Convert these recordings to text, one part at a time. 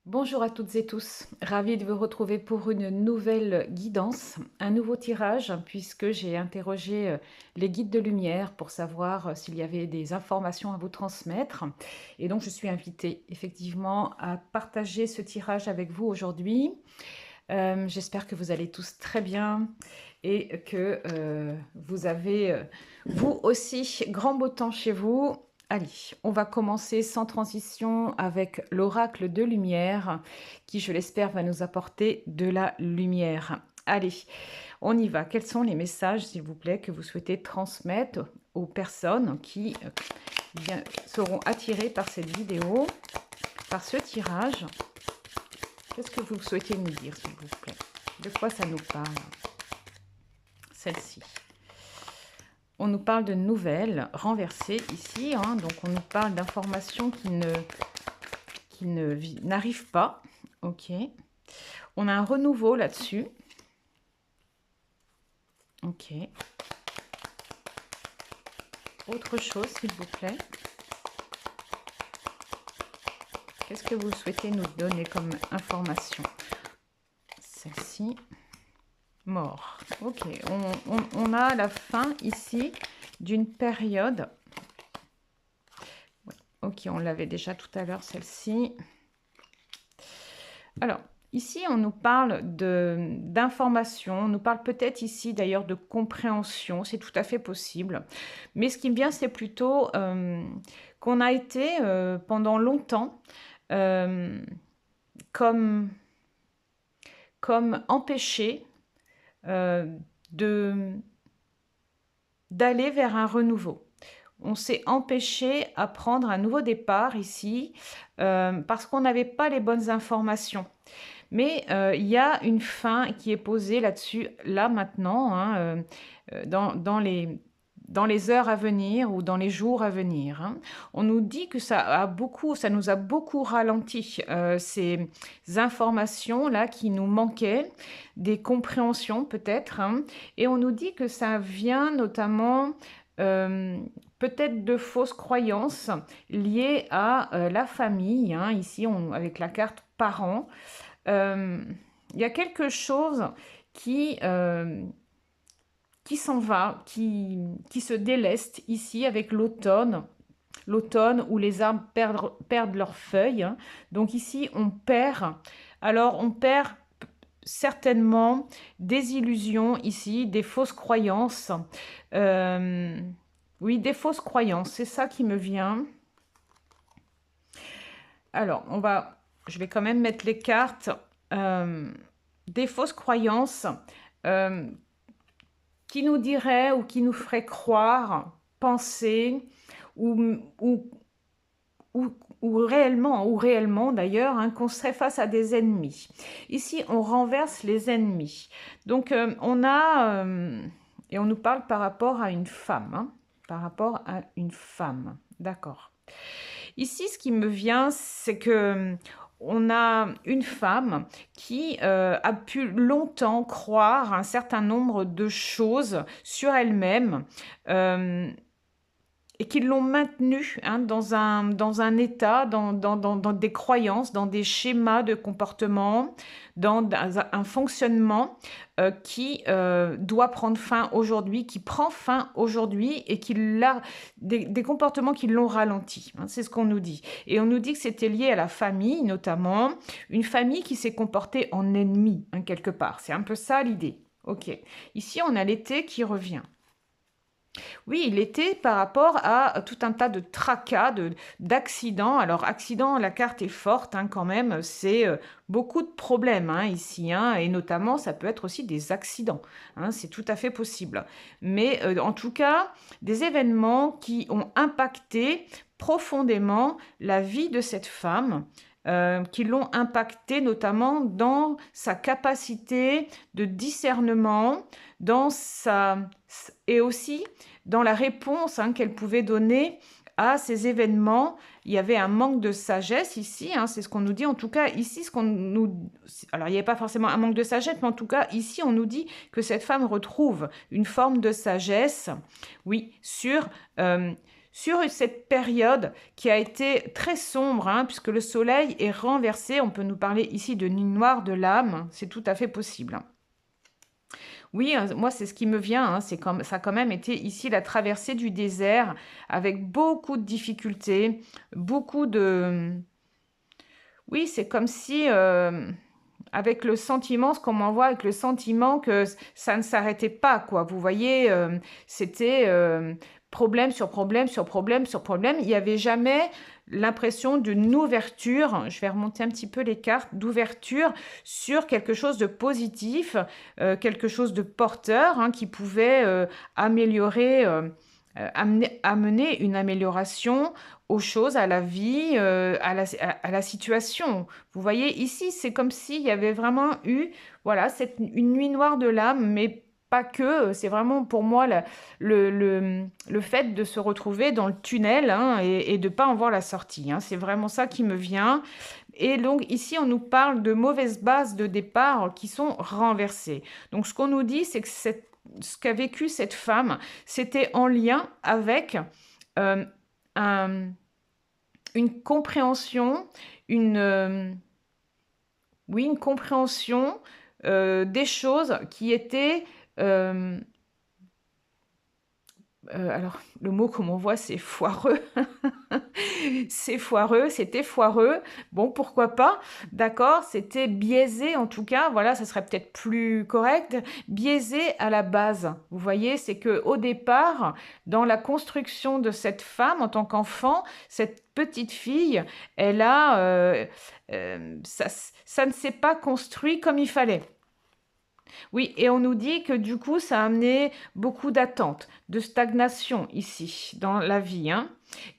Bonjour à toutes et tous, ravie de vous retrouver pour une nouvelle guidance, un nouveau tirage, puisque j'ai interrogé les guides de lumière pour savoir s'il y avait des informations à vous transmettre. Et donc je suis invitée effectivement à partager ce tirage avec vous aujourd'hui. J'espère que vous allez tous très bien et que vous avez vous aussi grand beau temps chez vous. Allez, on va commencer sans transition avec l'oracle de lumière qui, je l'espère, va nous apporter de la lumière. Allez, on y va. Quels sont les messages, s'il vous plaît, que vous souhaitez transmettre aux personnes qui seront attirées par cette vidéo, par ce tirage? Qu'est-ce que vous souhaitez nous dire, s'il vous plaît? De quoi ça nous parle, celle-ci? On nous parle de nouvelles renversées ici, hein, donc on nous parle d'informations qui n'arrivent pas. Ok. On a un renouveau là-dessus. Ok. Autre chose, s'il vous plaît. Qu'est-ce que vous souhaitez nous donner comme information? Celle-ci. Mort. Ok. On a la fin ici d'une période. Ok, on l'avait déjà tout à l'heure, celle-ci. Alors, ici, on nous parle d'information, on nous parle peut-être ici d'ailleurs de compréhension, c'est tout à fait possible. Mais ce qui me vient, c'est plutôt qu'on a été pendant longtemps comme empêché d'aller vers un renouveau. On s'est empêché à prendre un nouveau départ ici parce qu'on n'avait pas les bonnes informations. Mais il y a une fin qui est posée là-dessus, là maintenant, hein, dans les heures à venir ou dans les jours à venir. Hein. On nous dit que ça nous a beaucoup ralenti ces informations-là qui nous manquaient, des compréhensions peut-être. Hein, et on nous dit que ça vient notamment peut-être de fausses croyances liées à la famille. Hein, ici, avec la carte parents. Il y a quelque chose qui s'en va, qui se déleste ici avec l'automne où les arbres perdent leurs feuilles. Hein. Donc ici, on perd. Alors, on perd certainement des illusions ici, des fausses croyances. Oui, des fausses croyances, c'est ça qui me vient. Alors, je vais quand même mettre les cartes. Des fausses croyances qui nous diraient ou qui nous feraient croire, penser ou réellement d'ailleurs, hein, qu'on serait face à des ennemis. Ici, on renverse les ennemis. Donc, et on nous parle par rapport à une femme. Hein, par rapport à une femme. D'accord. Ici, ce qui me vient, c'est que on a une femme qui a pu longtemps croire un certain nombre de choses sur elle-même et qui l'ont maintenue hein, dans un état, dans des croyances, dans des schémas de comportement, dans un fonctionnement qui doit prendre fin aujourd'hui, qui prend fin aujourd'hui et des comportements qui l'ont ralenti. Hein, c'est ce qu'on nous dit. Et on nous dit que c'était lié à la famille, notamment, une famille qui s'est comportée en ennemi, hein, quelque part. C'est un peu ça l'idée. Ok. Ici, on a l'été qui revient. Oui, l'été par rapport à tout un tas de tracas, d'accidents. Alors, accident, la carte est forte hein, quand même, c'est beaucoup de problèmes hein, ici, hein, et notamment ça peut être aussi des accidents, hein, c'est tout à fait possible. Mais en tout cas, des événements qui ont impacté profondément la vie de cette femme, qui l'ont impacté notamment dans sa capacité de discernement, et aussi dans la réponse hein, qu'elle pouvait donner à ces événements. Il y avait un manque de sagesse ici, hein, c'est ce qu'on nous dit. En tout cas, ici, alors, il n'y avait pas forcément un manque de sagesse, mais en tout cas, ici, on nous dit que cette femme retrouve une forme de sagesse, oui, sur cette période qui a été très sombre, hein, puisque le soleil est renversé. On peut nous parler ici de nuit noire de l'âme, c'est tout à fait possible. Oui, moi c'est ce qui me vient, hein, c'est comme ça a quand même été ici la traversée du désert avec beaucoup de difficultés, beaucoup de... Oui, c'est comme si, avec le sentiment, ce qu'on m'envoie, avec le sentiment que ça ne s'arrêtait pas, quoi. Vous voyez, c'était problème sur problème sur problème sur problème. Il n'y avait jamais l'impression d'une ouverture. Je vais remonter un petit peu les cartes d'ouverture sur quelque chose de positif, quelque chose de porteur, hein, qui pouvait améliorer. Amener une amélioration aux choses, à la vie, à la situation. Vous voyez, ici, c'est comme s'il y avait vraiment eu, voilà, une nuit noire de l'âme, mais pas que. C'est vraiment pour moi le fait de se retrouver dans le tunnel, hein, et de ne pas en voir la sortie, hein. C'est vraiment ça qui me vient. Et donc ici, on nous parle de mauvaises bases de départ qui sont renversées. Donc ce qu'on nous dit, c'est que ce qu'a vécu cette femme, c'était en lien avec euh, un- une compréhension, oui, une compréhension des choses qui étaient... euh, alors, le mot qu'on m'envoie, c'est foireux. C'est foireux, c'était foireux. Bon, pourquoi pas? D'accord, c'était biaisé en tout cas. Voilà, ça serait peut-être plus correct. Biaisé à la base. Vous voyez, c'est que au départ, dans la construction de cette femme en tant qu'enfant, cette petite fille, elle a, ça ne s'est pas construit comme il fallait. Oui, et on nous dit que du coup, ça a amené beaucoup d'attentes, de stagnation ici, dans la vie, hein.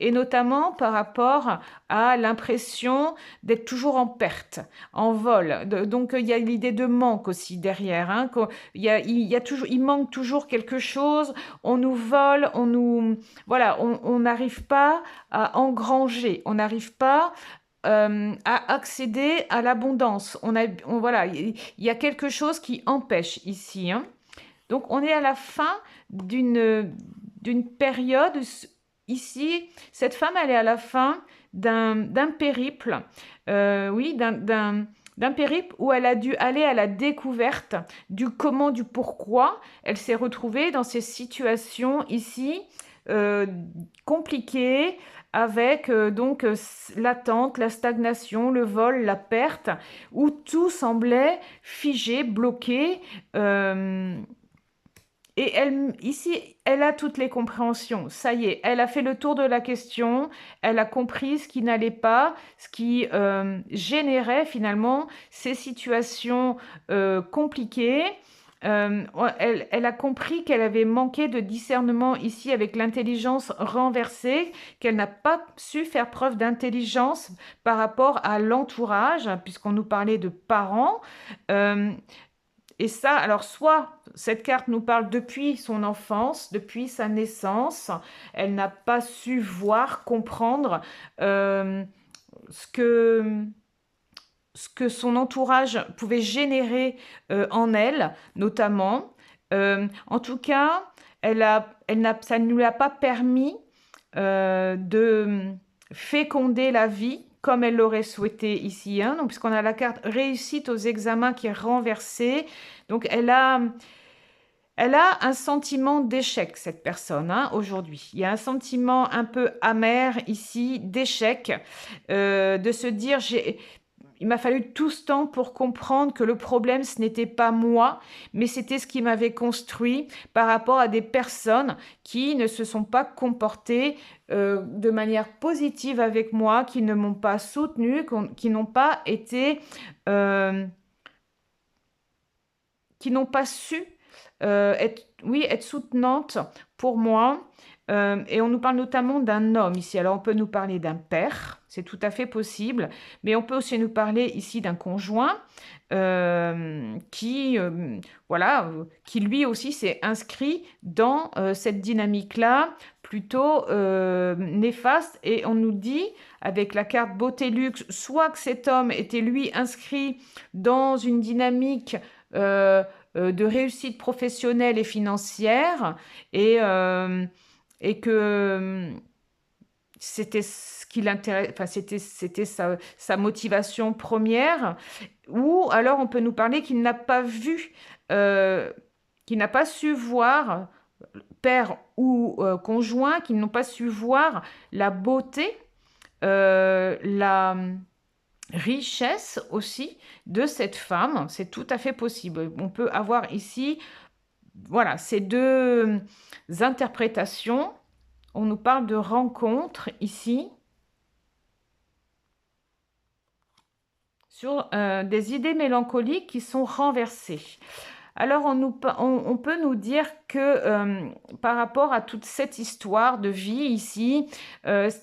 Et notamment par rapport à l'impression d'être toujours en perte, en vol. Donc, il y a l'idée de manque aussi derrière, hein, il y a toujours, il manque toujours quelque chose, on nous vole, voilà, on n'arrive pas à engranger, on n'arrive pas à accéder à l'abondance. Voilà, il y a quelque chose qui empêche ici, hein. Donc, on est à la fin d'une période. Ici, cette femme, elle est à la fin d'un périple, oui, d'un périple où elle a dû aller à la découverte du comment, du pourquoi. Elle s'est retrouvée dans ces situations ici euh, compliquées, avec donc l'attente, la stagnation, le vol, la perte, où tout semblait figé, bloqué. euh, et elle, ici, elle a toutes les compréhensions. Ça y est, elle a fait le tour de la question. Elle a compris ce qui n'allait pas, ce qui générait finalement ces situations compliquées. Elle a compris qu'elle avait manqué de discernement ici avec l'intelligence renversée, qu'elle n'a pas su faire preuve d'intelligence par rapport à l'entourage, puisqu'on nous parlait de parents. Euh, et ça, alors soit cette carte nous parle depuis son enfance, depuis sa naissance, elle n'a pas su voir, comprendre euh, ce que, ce que son entourage pouvait générer en elle, notamment. En tout cas, ça ne lui a pas permis de féconder la vie comme elle l'aurait souhaité ici, hein. Donc, puisqu'on a la carte réussite aux examens qui est renversée, donc elle a un sentiment d'échec, cette personne, hein, aujourd'hui. Il y a un sentiment un peu amer ici, d'échec, de se dire, il m'a fallu tout ce temps pour comprendre que le problème, ce n'était pas moi, mais c'était ce qui m'avait construit par rapport à des personnes qui ne se sont pas comportées de manière positive avec moi, qui ne m'ont pas soutenue, qui n'ont pas été, euh, qui n'ont pas su oui, être soutenante pour moi. Et on nous parle notamment d'un homme ici. Alors on peut nous parler d'un père, c'est tout à fait possible, mais on peut aussi nous parler ici d'un conjoint voilà, qui lui aussi s'est inscrit dans cette dynamique-là plutôt néfaste. Et on nous dit, avec la carte beauté luxe, soit que cet homme était lui inscrit dans une dynamique de réussite professionnelle et financière, et, et que c'était ce qui l'intéresse, enfin, c'était sa motivation première. Ou alors on peut nous parler qu'il n'a pas vu, qu'il n'a pas su voir, père ou conjoint, qu'ils n'ont pas su voir la beauté, la richesse aussi de cette femme. C'est tout à fait possible. On peut avoir ici, voilà, ces deux interprétations. On nous parle de rencontre ici sur des idées mélancoliques qui sont renversées. Alors on peut nous dire que par rapport à toute cette histoire de vie ici,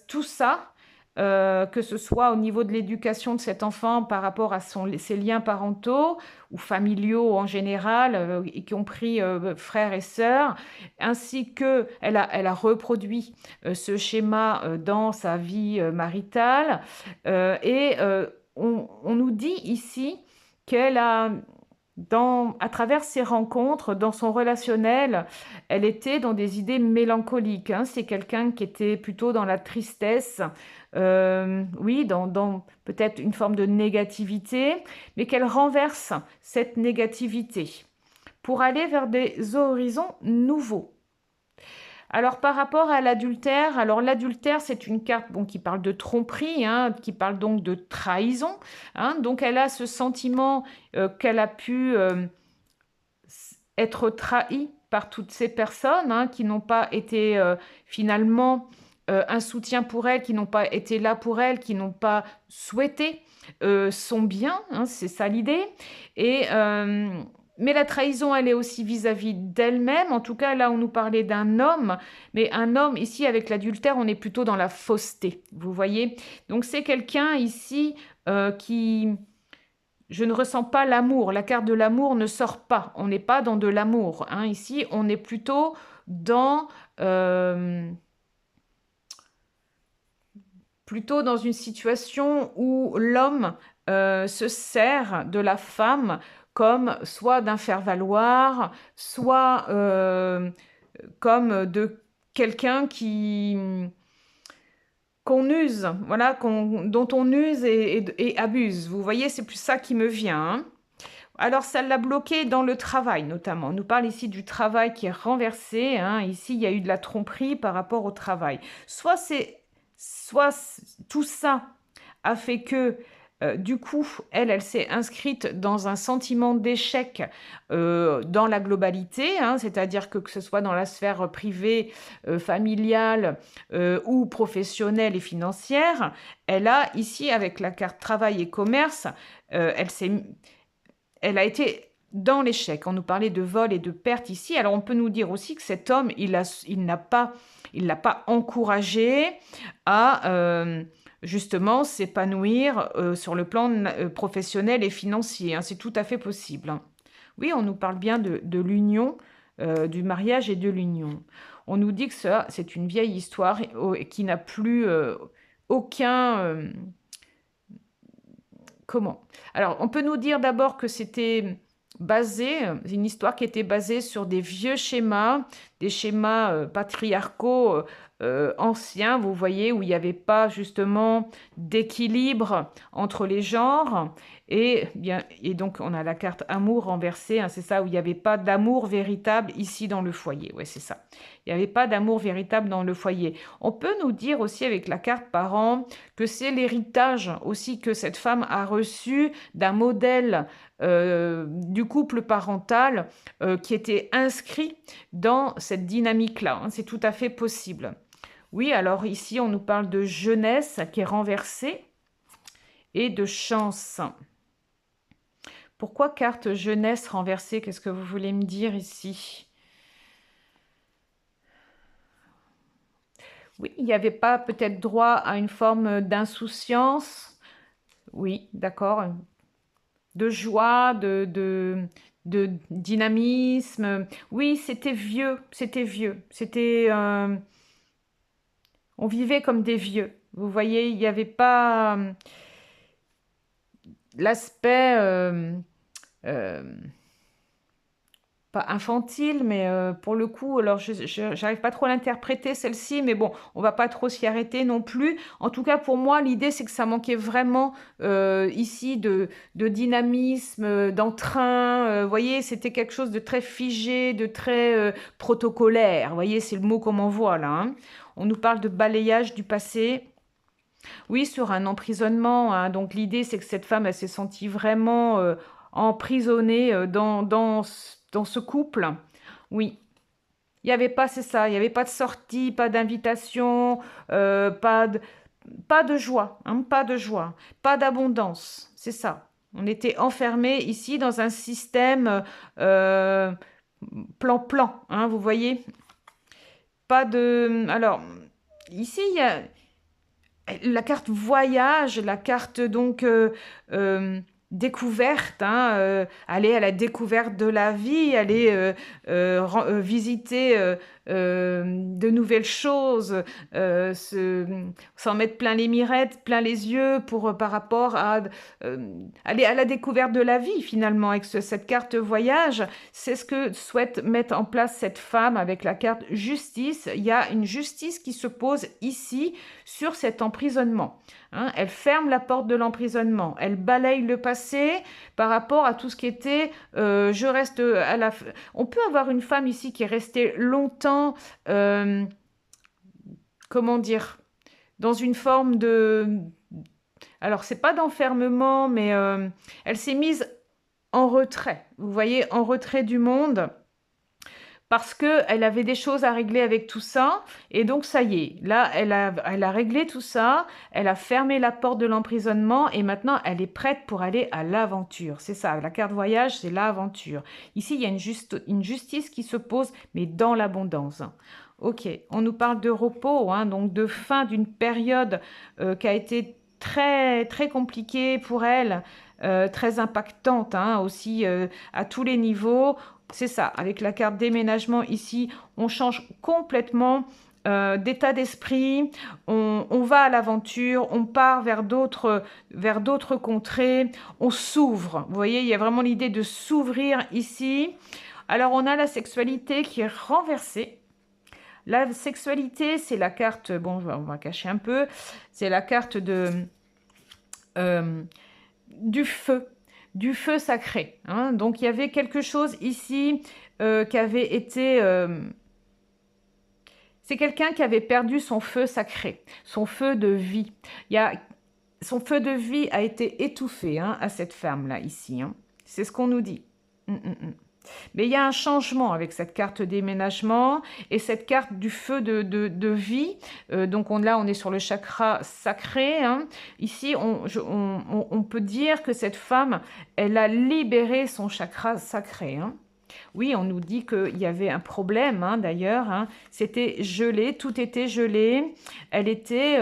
tout ça, que ce soit au niveau de l'éducation de cet enfant par rapport à ses liens parentaux ou familiaux en général, y compris frères et sœurs, ainsi que elle a reproduit ce schéma dans sa vie maritale, et on nous dit ici qu'elle a à travers ses rencontres, dans son relationnel, elle était dans des idées mélancoliques, hein. C'est quelqu'un qui était plutôt dans la tristesse, oui, dans peut-être une forme de négativité, mais qu'elle renverse cette négativité pour aller vers des horizons nouveaux. Alors par rapport à l'adultère, alors l'adultère c'est une carte bon, qui parle de tromperie, hein, qui parle donc de trahison, hein. Donc elle a ce sentiment qu'elle a pu être trahie par toutes ces personnes, hein, qui n'ont pas été finalement un soutien pour elle, qui n'ont pas été là pour elle, qui n'ont pas souhaité son bien, hein, c'est ça l'idée. Et mais la trahison, elle est aussi vis-à-vis d'elle-même. En tout cas, là, on nous parlait d'un homme, mais un homme, ici, avec l'adultère, on est plutôt dans la fausseté, vous voyez. Donc, c'est quelqu'un ici qui... Je ne ressens pas l'amour. La carte de l'amour ne sort pas. On n'est pas dans de l'amour, hein. Ici, on est plutôt dans... plutôt dans une situation où l'homme se sert de la femme comme soit d'un faire-valoir, soit comme de quelqu'un qu'on use, voilà, dont on use et abuse. Vous voyez, c'est plus ça qui me vient, hein. Alors, ça l'a bloqué dans le travail, notamment. On nous parle ici du travail qui est renversé, hein. Ici, il y a eu de la tromperie par rapport au travail. Soit tout ça a fait que, du coup, elle s'est inscrite dans un sentiment d'échec dans la globalité, hein, c'est-à-dire que ce soit dans la sphère privée, familiale ou professionnelle et financière, elle a ici, avec la carte travail et commerce, elle a été dans l'échec. On nous parlait de vol et de perte ici. Alors on peut nous dire aussi que cet homme, il l'a pas encouragé à justement s'épanouir sur le plan professionnel et financier, hein. C'est tout à fait possible, hein. Oui, on nous parle bien de l'union, du mariage et de l'union. On nous dit que ça, c'est une vieille histoire qui n'a plus aucun... comment? Alors, on peut nous dire d'abord que c'était une histoire qui était basée sur des vieux schémas, des schémas patriarcaux anciens, vous voyez, où il n'y avait pas justement d'équilibre entre les genres. Et donc, on a la carte amour renversée, hein, c'est ça, où il n'y avait pas d'amour véritable ici dans le foyer. Ouais, c'est ça. Il n'y avait pas d'amour véritable dans le foyer. On peut nous dire aussi avec la carte parent que c'est l'héritage aussi que cette femme a reçu d'un modèle du couple parental qui était inscrit dans cette dynamique-là, hein. C'est tout à fait possible. Oui, alors ici, on nous parle de jeunesse qui est renversée et de chance. Pourquoi carte jeunesse renversée? Qu'est-ce que vous voulez me dire ici? Oui, il n'y avait pas peut-être droit à une forme d'insouciance. Oui, d'accord. De joie, de dynamisme. Oui, c'était vieux, c'était vieux. On vivait comme des vieux. Vous voyez, il n'y avait pas l'aspect... pas infantile, mais pour le coup, alors j'arrive pas trop à l'interpréter celle-ci, mais bon, on va pas trop s'y arrêter non plus. En tout cas, pour moi, l'idée, c'est que ça manquait vraiment ici de dynamisme, d'entrain. Vous voyez, c'était quelque chose de très figé, de très protocolaire. Vous voyez, c'est le mot qu'on m'envoie là, hein. On nous parle de balayage du passé. Oui, sur un emprisonnement, hein. Donc l'idée, c'est que cette femme, elle s'est sentie vraiment emprisonnée dans ce couple. Oui. Il n'y avait pas, c'est ça, il n'y avait pas de sortie, pas d'invitation, euh, pas de, pas de joie, hein, pas de joie, pas d'abondance, c'est ça. On était enfermés ici dans un système euh, plan-plan, hein, vous voyez. Pas de... Alors, ici, il y a la carte voyage, la carte donc découverte, hein, aller à la découverte de la vie, aller visiter de nouvelles choses, s'en mettre plein les mirettes, plein les yeux par rapport à aller à la découverte de la vie finalement avec cette carte voyage. C'est ce que souhaite mettre en place cette femme avec la carte justice. Il y a une justice qui se pose ici sur cet emprisonnement, hein. Elle ferme la porte de l'emprisonnement, elle balaye le passé par rapport à tout ce qui était je reste à la... On peut avoir une femme ici qui est restée longtemps, comment dire, dans une forme de... Alors, c'est pas d'enfermement, mais elle s'est mise en retrait, vous voyez, en retrait du monde, parce qu'elle avait des choses à régler avec tout ça. Et donc, ça y est, là, elle a réglé tout ça, elle a fermé la porte de l'emprisonnement et maintenant, elle est prête pour aller à l'aventure. C'est ça, la carte voyage, c'est l'aventure. Ici, il y a une justice qui se pose, mais dans l'abondance. Ok, on nous parle de repos, hein, donc de fin d'une période qui a été très, très compliquée pour elle, très impactante, hein, aussi à tous les niveaux. C'est ça, avec la carte déménagement ici, on change complètement d'état d'esprit, on va à l'aventure, on part vers d'autres contrées, on s'ouvre. Vous voyez, il y a vraiment l'idée de s'ouvrir ici. Alors, on a la sexualité qui est renversée. La sexualité, c'est la carte, bon, on va cacher un peu, c'est la carte euh, du feu, du feu sacré, hein. Donc il y avait quelque chose ici qui avait été... c'est quelqu'un qui avait perdu son feu sacré, son feu de vie. Son feu de vie a été étouffé, hein, à cette femme-là, ici, hein. C'est ce qu'on nous dit. Mais il y a un changement avec cette carte déménagement et cette carte du feu de vie. Donc là, on est sur le chakra sacré, hein. Ici, on peut dire que cette femme, elle a libéré son chakra sacré, hein. Oui, on nous dit qu'il y avait un problème, hein, d'ailleurs, hein. C'était gelé, tout était gelé. Elle était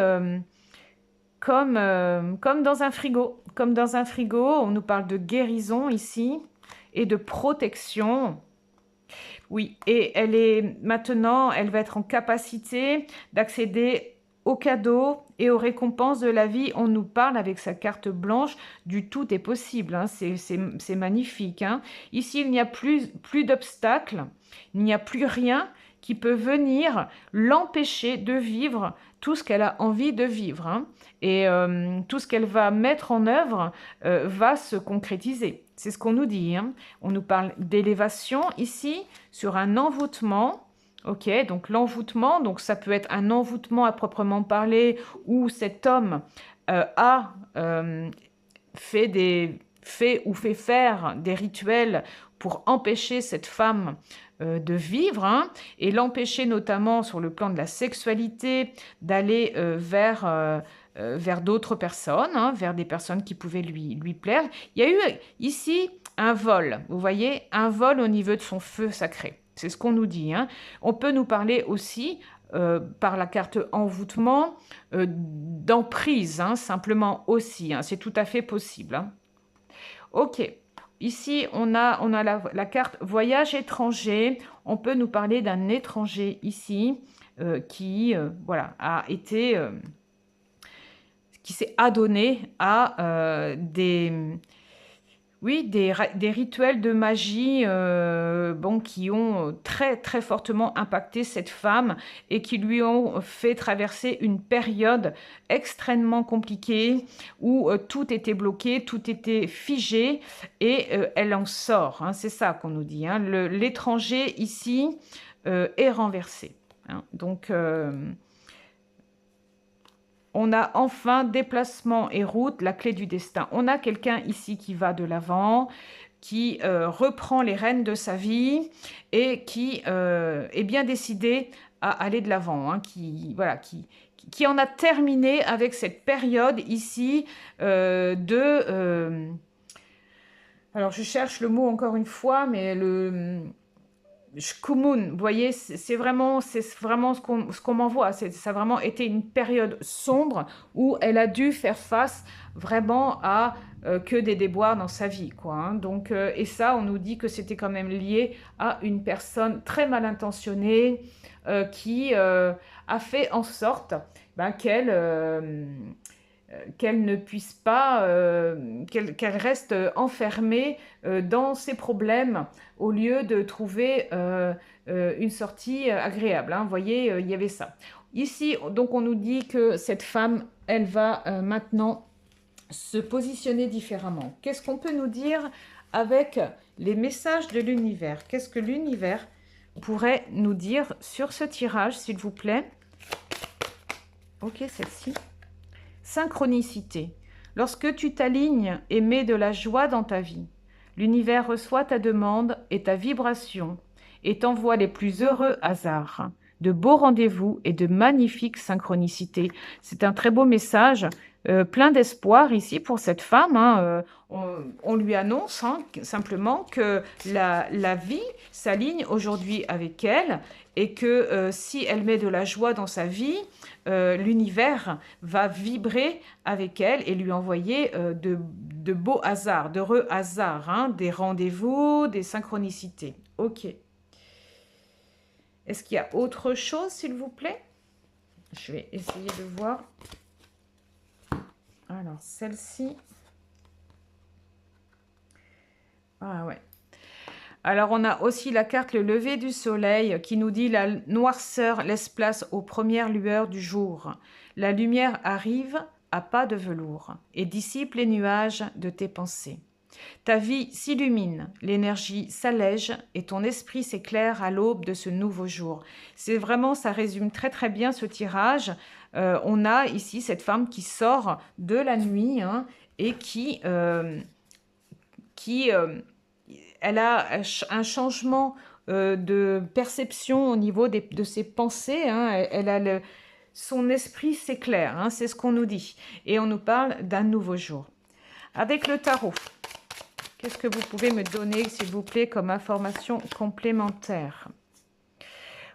comme dans un frigo. Comme dans un frigo, on nous parle de guérison ici et de protection. Oui, et elle va être en capacité d'accéder aux cadeaux et aux récompenses de la vie. On nous parle avec sa carte blanche du tout est possible, hein. C'est magnifique, hein. Ici, il n'y a plus d'obstacles, il n'y a plus rien qui peut venir l'empêcher de vivre tout ce qu'elle a envie de vivre, hein. Et tout ce qu'elle va mettre en œuvre va se concrétiser. C'est ce qu'on nous dit, hein. On nous parle d'élévation ici, sur un envoûtement. Ok, donc l'envoûtement, donc ça peut être un envoûtement à proprement parler, où cet homme a fait faire des rituels pour empêcher cette femme de vivre, hein, et l'empêcher notamment sur le plan de la sexualité d'aller vers d'autres personnes, hein, vers des personnes qui pouvaient lui plaire. Il y a eu ici un vol, vous voyez, un vol au niveau de son feu sacré. C'est ce qu'on nous dit, hein. On peut nous parler aussi, par la carte envoûtement, d'emprise, hein, simplement aussi, hein. C'est tout à fait possible, hein. Ok, ici on a la carte voyage étranger. On peut nous parler d'un étranger ici qui voilà, qui s'est adonné à Oui, des rituels de magie bon, qui ont très très fortement impacté cette femme et qui lui ont fait traverser une période extrêmement compliquée où tout était bloqué, tout était figé et elle en sort, hein, c'est ça qu'on nous dit. Hein. L'étranger ici est renversé. Hein. Donc, on a enfin déplacement et route, la clé du destin. On a quelqu'un ici qui va de l'avant, qui reprend les rênes de sa vie et qui est bien décidé à aller de l'avant, hein, voilà, qui en a terminé avec cette période ici alors je cherche le mot encore une fois, mais Shkumun, vous voyez, c'est vraiment ce qu'on m'envoie. Ça a vraiment été une période sombre où elle a dû faire face vraiment à que des déboires dans sa vie, quoi. Hein. Donc, et ça, on nous dit que c'était quand même lié à une personne très mal intentionnée qui a fait en sorte ben, qu'elle ne puisse pas, qu'elle reste enfermée dans ses problèmes au lieu de trouver une sortie agréable. Hein. Vous voyez, il y avait ça. Ici, donc, on nous dit que cette femme, elle va maintenant se positionner différemment. Qu'est-ce qu'on peut nous dire avec les messages de l'univers? Qu'est-ce que l'univers pourrait nous dire sur ce tirage, s'il vous plaît? Ok, celle-ci. Synchronicité. Lorsque tu t'alignes et mets de la joie dans ta vie, l'univers reçoit ta demande et ta vibration et t'envoie les plus heureux hasards, de beaux rendez-vous et de magnifiques synchronicités. C'est un très beau message, plein d'espoir ici pour cette femme. Hein. On lui annonce hein, simplement que la vie s'aligne aujourd'hui avec elle et que si elle met de la joie dans sa vie, l'univers va vibrer avec elle et lui envoyer de beaux hasards, d'heureux hasards, hein, des rendez-vous, des synchronicités. Ok. Est-ce qu'il y a autre chose, s'il vous plaît? Je vais essayer de voir. Alors, celle-ci. Ah ouais. Alors, on a aussi la carte le lever du soleil qui nous dit la noirceur laisse place aux premières lueurs du jour. La lumière arrive à pas de velours et dissipe les nuages de tes pensées. Ta vie s'illumine, l'énergie s'allège et ton esprit s'éclaire à l'aube de ce nouveau jour. C'est vraiment, ça résume très très bien ce tirage. On a ici cette femme qui sort de la nuit hein, et elle a un changement de perception au niveau de ses pensées. Hein. Son esprit s'éclaire, hein, c'est ce qu'on nous dit. Et on nous parle d'un nouveau jour. Avec le tarot, qu'est-ce que vous pouvez me donner, s'il vous plaît, comme information complémentaire?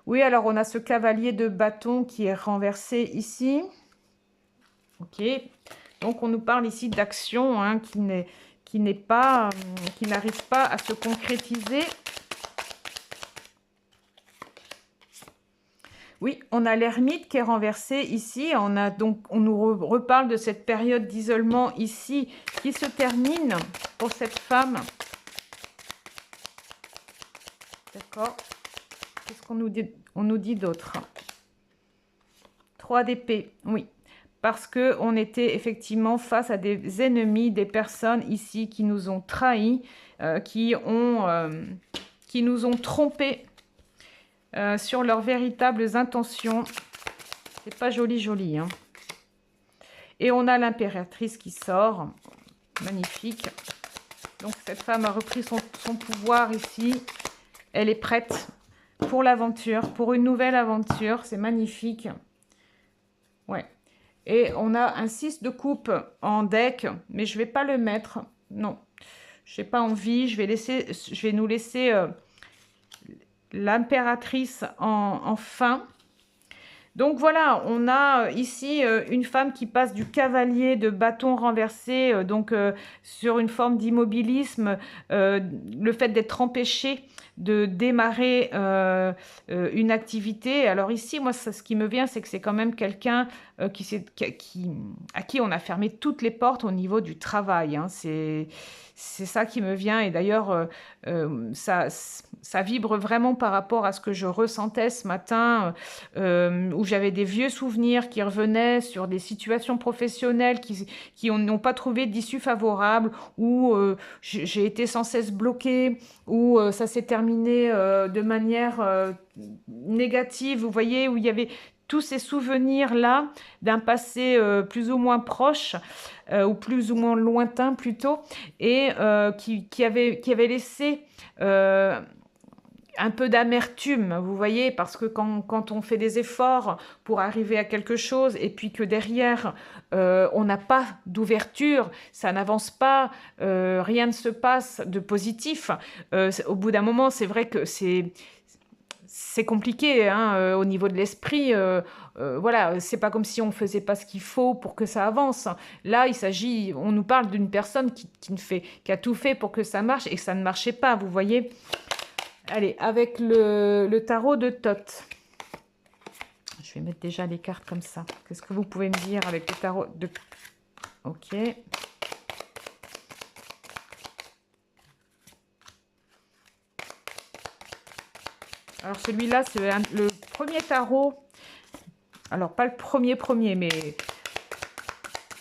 Oui, alors on a ce cavalier de bâton qui est renversé ici. Ok. Donc on nous parle ici d'action hein, qui n'arrive pas à se concrétiser. Oui, on a l'ermite qui est renversé ici. On nous reparle de cette période d'isolement ici qui se termine pour cette femme. D'accord. Qu'est-ce qu'on nous dit? On nous dit d'autre. 3 d'épée, oui. Parce qu'on était effectivement face à des ennemis, des personnes ici qui nous ont trahis, qui nous ont trompés sur leurs véritables intentions. C'est pas joli, joli. Hein. Et on a l'impératrice qui sort. Magnifique. Donc cette femme a repris son pouvoir ici. Elle est prête pour l'aventure, pour une nouvelle aventure. C'est magnifique. Ouais. Et on a un 6 de coupe en deck, mais je ne vais pas le mettre. Non, je n'ai pas envie. Je vais nous laisser l'impératrice en fin. Donc voilà, on a ici une femme qui passe du cavalier de bâton renversé, sur une forme d'immobilisme, le fait d'être empêché de démarrer une activité. Alors ici, moi, ce qui me vient, c'est que c'est quand même quelqu'un à qui on a fermé toutes les portes au niveau du travail, hein. C'est ça qui me vient. Et d'ailleurs, ça vibre vraiment par rapport à ce que je ressentais ce matin, où j'avais des vieux souvenirs qui revenaient sur des situations professionnelles qui n'ont pas trouvé d'issue favorable, où j'ai été sans cesse bloquée, où ça s'est terminé de manière négative, vous voyez, où il y avait tous ces souvenirs-là d'un passé plus ou moins proche, ou plus ou moins lointain plutôt, et qui avait laissé un peu d'amertume, vous voyez, parce que quand on fait des efforts pour arriver à quelque chose et puis que derrière, on n'a pas d'ouverture, ça n'avance pas, rien ne se passe de positif, au bout d'un moment, c'est vrai que c'est compliqué, hein, au niveau de l'esprit, voilà, c'est pas comme si on faisait pas ce qu'il faut pour que ça avance. Là, on nous parle d'une personne qui a tout fait pour que ça marche et que ça ne marchait pas, vous voyez. Allez, avec le tarot de Thoth. Je vais mettre déjà les cartes comme ça. Qu'est-ce que vous pouvez me dire avec le tarot de... Ok. Alors celui-là, c'est le premier tarot. Alors pas le premier, mais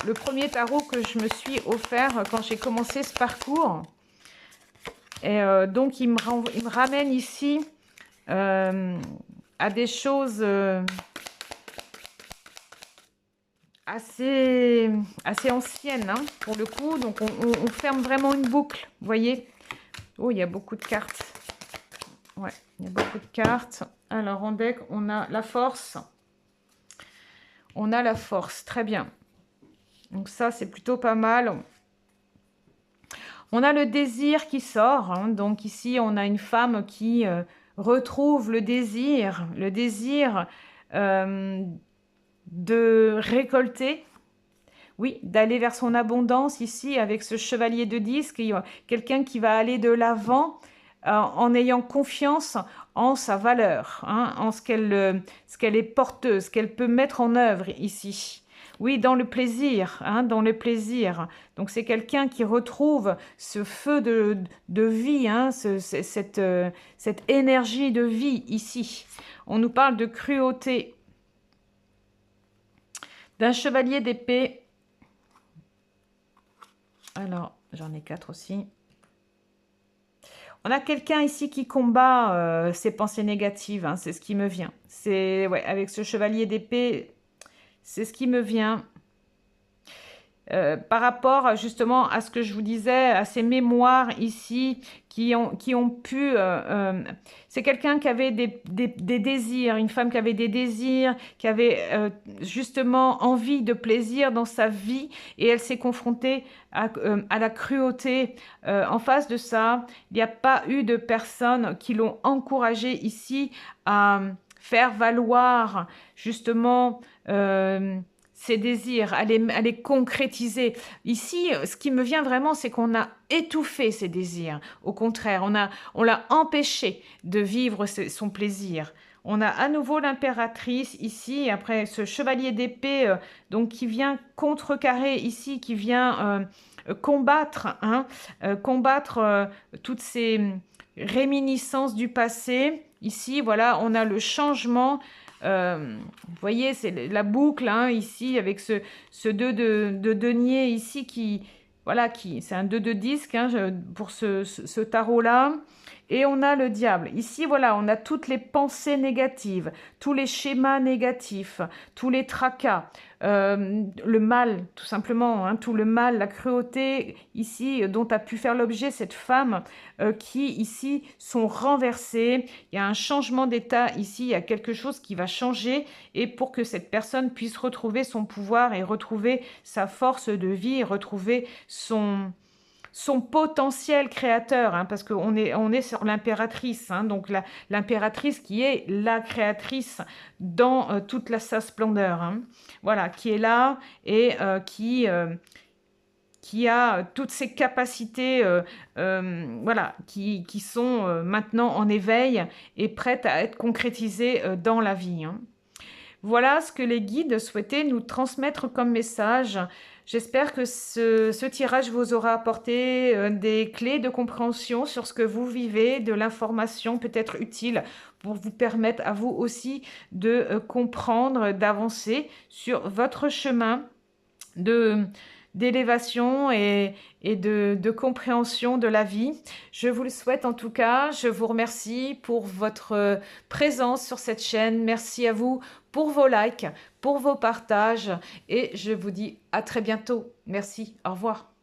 le premier tarot que je me suis offert quand j'ai commencé ce parcours. Et donc il me ramène ici à des choses assez anciennes, hein, pour le coup. Donc on ferme vraiment une boucle, vous voyez. Oh, il y a beaucoup de cartes. Ouais, il y a beaucoup de cartes. Alors, en deck, on a la force. On a la force, très bien. Donc ça, c'est plutôt pas mal. On a le désir qui sort, hein. Donc ici, on a une femme qui retrouve le désir de récolter. Oui, d'aller vers son abondance ici avec ce chevalier de disque. Quelqu'un qui va aller de l'avant en ayant confiance en sa valeur, hein, en ce qu'elle est porteuse, ce qu'elle peut mettre en œuvre ici. Oui, dans le plaisir, hein, dans le plaisir. Donc c'est quelqu'un qui retrouve ce feu de vie, hein, cette énergie de vie ici. On nous parle de cruauté, d'un chevalier d'épée. Alors, j'en ai 4 aussi. On a quelqu'un ici qui combat ses pensées négatives, hein, c'est ce qui me vient. Ouais, avec ce chevalier d'épée, c'est ce qui me vient. Par rapport justement à ce que je vous disais, à ces mémoires ici qui ont pu... c'est quelqu'un qui avait des désirs, une femme qui avait des désirs, qui avait justement envie de plaisir dans sa vie, et elle s'est confrontée à la cruauté. En face de ça, il n'y a pas eu de personnes qui l'ont encouragée ici à faire valoir justement... ses désirs, à les concrétiser. Ici, ce qui me vient vraiment, c'est qu'on a étouffé ses désirs. Au contraire, on l'a empêché de vivre son plaisir. On a à nouveau l'impératrice ici, après ce chevalier d'épée donc qui vient contrecarrer ici, qui vient combattre, hein, combattre toutes ces réminiscences du passé. Ici, voilà, on a le changement. Vous voyez, c'est la boucle, hein, ici, avec ce 2 de denier ici voilà, c'est un 2 de disque, hein, pour ce tarot-là. Et on a le diable. Ici, voilà, on a toutes les pensées négatives, tous les schémas négatifs, tous les tracas, le mal, tout simplement, hein, tout le mal, la cruauté, ici, dont a pu faire l'objet cette femme, qui, ici, sont renversées. Il y a un changement d'état ici, il y a quelque chose qui va changer, et pour que cette personne puisse retrouver son pouvoir et retrouver sa force de vie, et retrouver son son potentiel créateur, hein, parce on est sur l'impératrice, hein, donc l'impératrice qui est la créatrice dans toute sa splendeur, hein, voilà, qui est là et qui a toutes ces capacités voilà, qui sont maintenant en éveil et prêtes à être concrétisées dans la vie, hein. Voilà ce que les guides souhaitaient nous transmettre comme message. J'espère que ce tirage vous aura apporté des clés de compréhension sur ce que vous vivez, de l'information peut-être utile pour vous permettre à vous aussi de comprendre, d'avancer sur votre chemin de d'élévation et de compréhension de la vie. Je vous le souhaite en tout cas. Je vous remercie pour votre présence sur cette chaîne. Merci à vous pour vos likes, pour vos partages et je vous dis à très bientôt. Merci, au revoir.